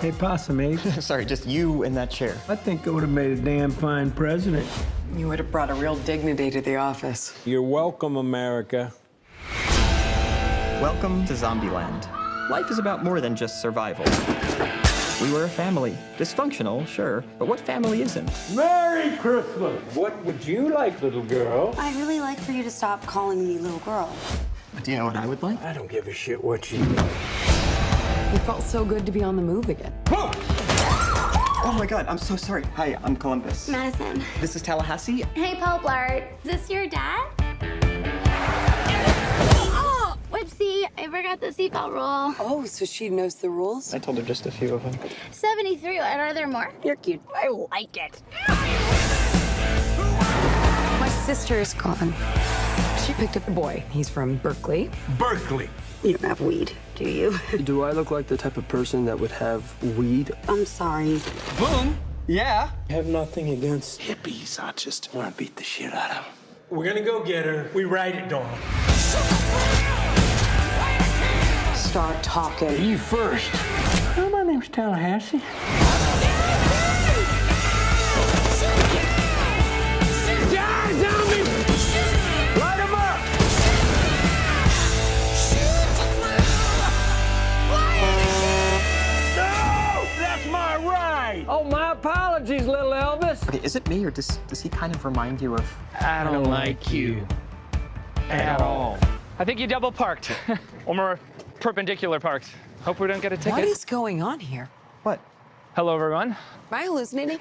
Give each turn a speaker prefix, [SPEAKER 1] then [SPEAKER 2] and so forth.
[SPEAKER 1] Hey, Possum Ape.
[SPEAKER 2] Sorry, just you in that chair.
[SPEAKER 1] I think I would have made a damn fine president.
[SPEAKER 3] You would have brought a real dignity to the office.
[SPEAKER 1] You're welcome, America.
[SPEAKER 2] Welcome to Zombieland. Life is about more than just survival. We were a family. Dysfunctional, sure, but what family isn't?
[SPEAKER 1] Merry Christmas! What would you like, little girl?
[SPEAKER 4] I'd really like for you to stop calling me little girl.
[SPEAKER 2] But do you know what I would like?
[SPEAKER 1] I don't give a shit what you...
[SPEAKER 3] It felt so good to be on the move again.
[SPEAKER 2] Oh my God, I'm so sorry. Hi, I'm Columbus.
[SPEAKER 4] Madison.
[SPEAKER 2] This is Tallahassee.
[SPEAKER 4] Hey, Paul Blart. Is this your dad? Oh, whoopsie. I forgot the seatbelt rule.
[SPEAKER 3] Oh, so she knows the rules?
[SPEAKER 2] I told her just a few of them.
[SPEAKER 4] 73. Are there more?
[SPEAKER 3] You're cute. I like it. My sister is gone. She picked up a boy. He's from Berkeley.
[SPEAKER 1] Berkeley.
[SPEAKER 4] You don't have weed, do you?
[SPEAKER 5] Do I look like the type of person that would have weed?
[SPEAKER 4] I'm sorry.
[SPEAKER 2] Boom! Yeah?
[SPEAKER 1] I have nothing against hippies. I just want to beat the shit out of them. We're gonna go get her. We write it down.
[SPEAKER 3] Start talking.
[SPEAKER 1] You first. Oh, my name's Tallahassee. Die, zombie! Light 'em up! No! That's my ride! Oh, my apologies, little Elvis.
[SPEAKER 2] Okay, is it me or does he kind of remind you of...
[SPEAKER 1] I don't like you at all.
[SPEAKER 6] I think you double parked. Or more perpendicular parked. Hope we don't get a ticket.
[SPEAKER 3] What is going on here?
[SPEAKER 2] What?
[SPEAKER 6] Hello, everyone.
[SPEAKER 3] Am I hallucinating?